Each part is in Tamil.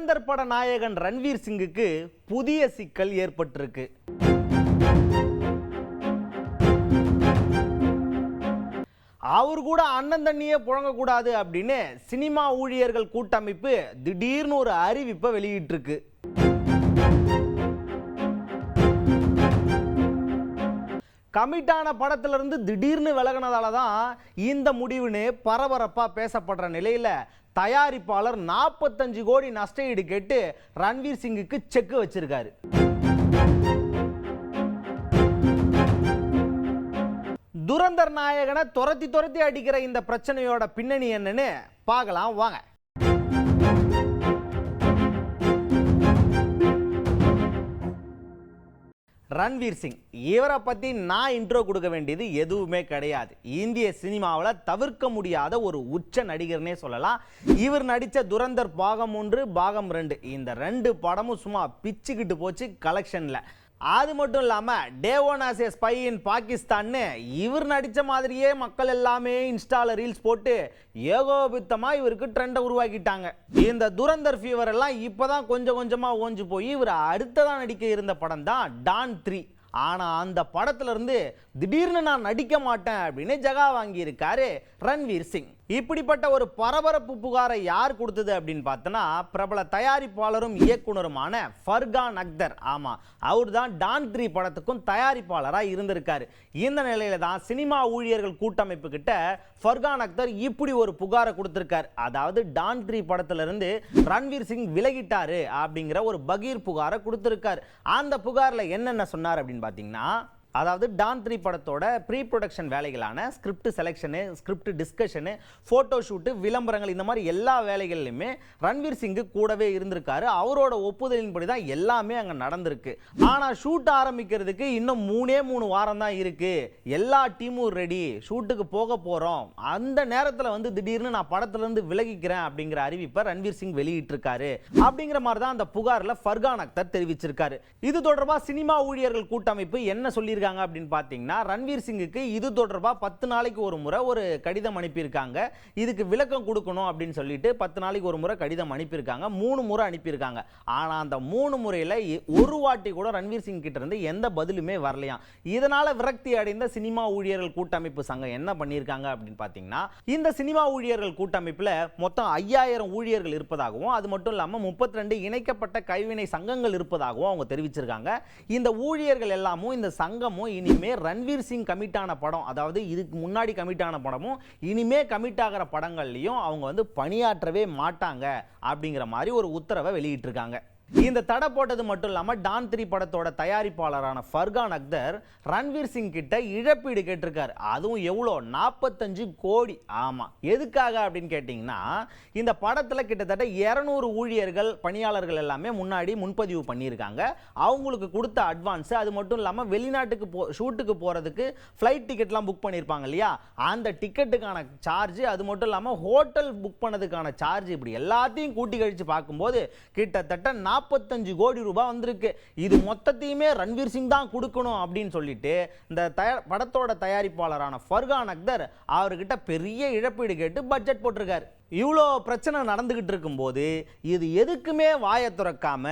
துரந்தர் பட நாயகன் ரன்வீர் சிங்குக்கு புதிய சிக்கல் ஏற்பட்டிருக்கு. அவர் கூட அண்ணன் தண்ணியே புழங்கக்கூடாது அப்படின்னு சினிமா ஊழியர்கள் கூட்டமைப்பு திடீர்னு ஒரு அறிவிப்பை வெளியிட்டிருக்கு. கமிட்டான படத்திலிருந்து திடீர்னு விலகினதால தான் இந்த முடிவுன்னு பரபரப்பா பேசப்படுற நிலையில தயாரிப்பாளர் 45 கோடி நஷ்டஈடு கேட்டு ரன்வீர் சிங்குக்கு செக் வச்சிருக்காரு. துரந்தர் நாயகனை துரத்தி அடிக்கிற இந்த பிரச்சனையோட பின்னணி என்னன்னு பார்க்கலாம் வாங்க. ரன்வீர் சிங் இவரை பற்றி நான் இன்ட்ரோ கொடுக்க வேண்டியது எதுவுமே கிடையாது. இந்திய சினிமாவில் தவிர்க்க முடியாத ஒரு உச்ச நடிகர்னே சொல்லலாம். இவர் நடித்த துரந்தர் பாகம் 1 பாகம் 2 இந்த 2 படமும் சும்மா பிச்சுக்கிட்டு போச்சு கலெக்ஷனில். அது மட்டும் இல்லாமல் டேவோன் ஆஸ் ஏ ஸ்பை இன் பாகிஸ்தான்னு இவர் நடித்த மாதிரியே மக்கள் எல்லாமே இன்ஸ்டால ரீல்ஸ் போட்டு ஏகோபித்தமாக இவருக்கு ட்ரெண்டை உருவாக்கிட்டாங்க. இந்த துரந்தர் ஃபீவர் எல்லாம் இப்போதான் கொஞ்சம் கொஞ்சமாக ஓஞ்சு போய் இவர் அடுத்ததான் நடிக்க இருந்த படம் தான் டான் 3. ஆனால் அந்த படத்துல இருந்து திடீர்னு நான் நடிக்க மாட்டேன் அப்படின்னு ஜகா வாங்கியிருக்காரு ரன்வீர் சிங். இப்படிப்பட்ட ஒரு பரபரப்பு புகாரை யார் கொடுத்தது அப்படின்னு பார்த்தோன்னா பிரபல தயாரிப்பாளரும் இயக்குனருமான ஃபர்கான் அக்தர். ஆமாம், அவர் தான் டான் 3 படத்துக்கும் தயாரிப்பாளராக இருந்திருக்காரு. இந்த நிலையில தான் சினிமா ஊழியர்கள் கூட்டமைப்பு கிட்ட ஃபர்கான் அக்தர் இப்படி ஒரு புகாரை கொடுத்திருக்காரு. அதாவது டான் 3 படத்திலிருந்து ரன்வீர் சிங் விலகிட்டாரு அப்படிங்கிற ஒரு பகீர் புகாரை கொடுத்திருக்காரு. அந்த புகாரில் என்னென்ன சொன்னார் அப்படின்னு பார்த்தீங்கன்னா, அதாவது டான் 3 படத்தோட ப்ரீ ப்ரொடக்ஷன் வேலைகளான script selection, script discussion, photo shoot, விளம்பரங்கள் இந்த மாதிரி எல்லா வேலைகள்லையுமே ரன்வீர் சிங்கு கூடவே இருந்திருக்காரு. அவரோட ஒப்புதலின்படி தான் எல்லாமே அங்கே நடந்திருக்கு. ஆனால் ஷூட் ஆரம்பிக்கிறதுக்கு இன்னும் 3 வாரம் தான் இருக்குது. எல்லா டீமும் ரெடி, ஷூட்டுக்கு போக போகிறோம். அந்த நேரத்தில் வந்து திடீர்னு நான் படத்துலேருந்து விலகிக்கிறேன் அப்படிங்கிற அறிவிப்பை ரன்வீர் சிங் வெளியிட்டிருக்காரு. அப்படிங்கிற மாதிரி தான் அந்த புகாரில் ஃபர்கான் அக்தர் தெரிவிச்சிருக்காரு. இது தொடர்பாக சினிமா ஊழியர்கள் கூட்டமைப்பு என்ன சொல்லியிருக்காங்க அப்படின்னு பார்த்தீங்கன்னா, ரன்வீர் சிங்குக்கு இது தொடர்பாக 10 நாளைக்கு ஒரு முறை ஒரு கடிதம் அனுப்பியிருக்காங்க. இதுக்கு விளக்கம் கொடுக்கணும் அப்படின்னு சொல்லிட்டு 10 நாளைக்கு ஒரு முறை கடிதம் அனுப்பியிருக்காங்க. 3 முறை அனுப்பியிருக்காங்க. ஆனால் அந்த 3 முறையில் ஒரு வாட்டி கூட ரன்வீர் சிங் கிட்ட இருந்து எந்த பதிலுமே வரலையாம். இதனால விரக்தி அடைந்த சினிமா ஊழியர்கள் கூட்டமைப்பு சங்கம் என்ன பண்ணியிருக்காங்க அப்படின்னு பார்த்தீங்கன்னா, இந்த சினிமா ஊழியர்கள் கூட்டமைப்பில் மொத்தம் 5000 ஊழியர்கள் இருப்பதாகவும், அது மட்டும் இல்லாமல் 32 இணைக்கப்பட்ட கைவினை சங்கங்கள் இருப்பதாகவும் அவங்க தெரிவிச்சிருக்காங்க. இந்த ஊழியர்கள் எல்லாமும் இந்த சங்கம் இனிமே ரன்வீர் சிங் கமிட்டான படம், அதாவது இதுக்கு முன்னாடி கமிட்டான படமும் இனிமே கமிட் ஆகிற படங்கள்லையும் அவங்க வந்து பணியாற்றவே மாட்டாங்க அப்படிங்கிற மாதிரி ஒரு உத்தரவை வெளியிட்டிருக்காங்க. இந்த தடை போட்டது மட்டும் இல்லாமல் டான் 3 படத்தோட தயாரிப்பாளரான ஃபர்கான் அக்தர் ரன்வீர் சிங் கிட்ட இழப்பீடு கேட்டிருக்காரு. அதுவும் எவ்வளோ? 45 கோடி. ஆமாம், எதுக்காக அப்படின்னு கேட்டிங்கன்னா, இந்த படத்தில் கிட்டத்தட்ட 200 ஊழியர்கள் பணியாளர்கள் எல்லாமே முன்னாடி முன்பதிவு பண்ணியிருக்காங்க. அவங்களுக்கு கொடுத்த அட்வான்ஸ், அது மட்டும் இல்லாமல் வெளிநாட்டுக்கு ஷூட்டுக்கு போகிறதுக்கு ஃப்ளைட் டிக்கெட்லாம் புக் பண்ணியிருப்பாங்க இல்லையா, அந்த டிக்கெட்டுக்கான சார்ஜ், அது மட்டும் இல்லாமல் ஹோட்டல் புக் பண்ணதுக்கான சார்ஜ், இப்படி எல்லாத்தையும் கூட்டி கழித்து பார்க்கும்போது கிட்டத்தட்ட 45 கோடி ரூபாய் வந்திருக்கு. இது மொத்தத்தையுமே ரன்வீர் சிங் தான் கொடுக்கணும் அப்படின்னு சொல்லிட்டு இந்த படத்தோட தயாரிப்பாளரான ஃபர்கான் அக்தர் அவர்கிட்ட பெரிய இழப்பீடு கேட்டு பட்ஜெட் போட்டிருக்காரு. இவ்வளோ பிரச்சனை நடந்துகிட்டு இருக்கும்போது இது எதுக்குமே வாயை துறக்காம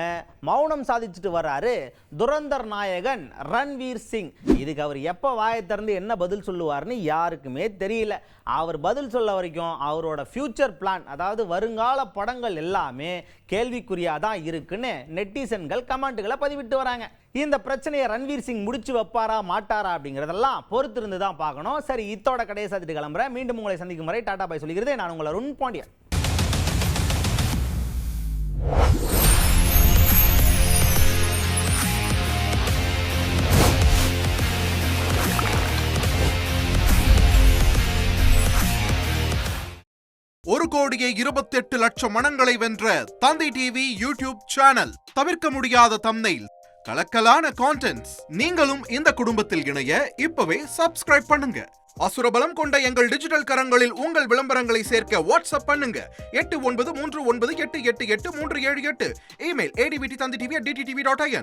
மௌனம் சாதிச்சுட்டு வர்றாரு துரந்தர் நாயகன் ரன்வீர் சிங். இதுக்கு அவர் எப்போ வாயை திறந்து என்ன பதில் சொல்லுவார்னு யாருக்குமே தெரியல. அவர் பதில் சொல்ல வரைக்கும் அவரோட ஃபியூச்சர் பிளான், அதாவது வருங்கால படங்கள் எல்லாமே கேள்விக்குறியாக தான் இருக்குன்னு நெட்டிசன்கள் கமெண்ட்டுகளை பதிவிட்டு வராங்க. இந்த பிரச்சனையை ரன்வீர் சிங் முடிச்சு வைப்பாரா மாட்டாரா அப்படிங்கிறதெல்லாம் பொறுத்திருந்து தான் பார்க்கணும். சரி, இத்தோட கடையை சாத்திட்டு கிளம்புறேன். மீண்டும் உங்களை சந்திக்கும் வரை டாடா பாய் சொல்லிக்கிறது நான் உங்களை அருண் பாண்டியன். ஒரு கோடியே 28 லட்சம் மனங்களை வென்ற தந்தி டிவி யூடியூப் சேனல். தவிர்க்க முடியாத தம்ப்நெயில், கலக்கலான கான்டென்ட்ஸ். நீங்களும் இந்த குடும்பத்தில் இணைய இப்பவே சப்ஸ்கிரைப் பண்ணுங்க. அசுரபலம் கொண்ட எங்கள் டிஜிட்டல் கரங்களில் உங்கள் விளம்பரங்களை சேர்க்க வாட்ஸ்அப் பண்ணுங்க. 8939888838. Email advttv@dttv.in.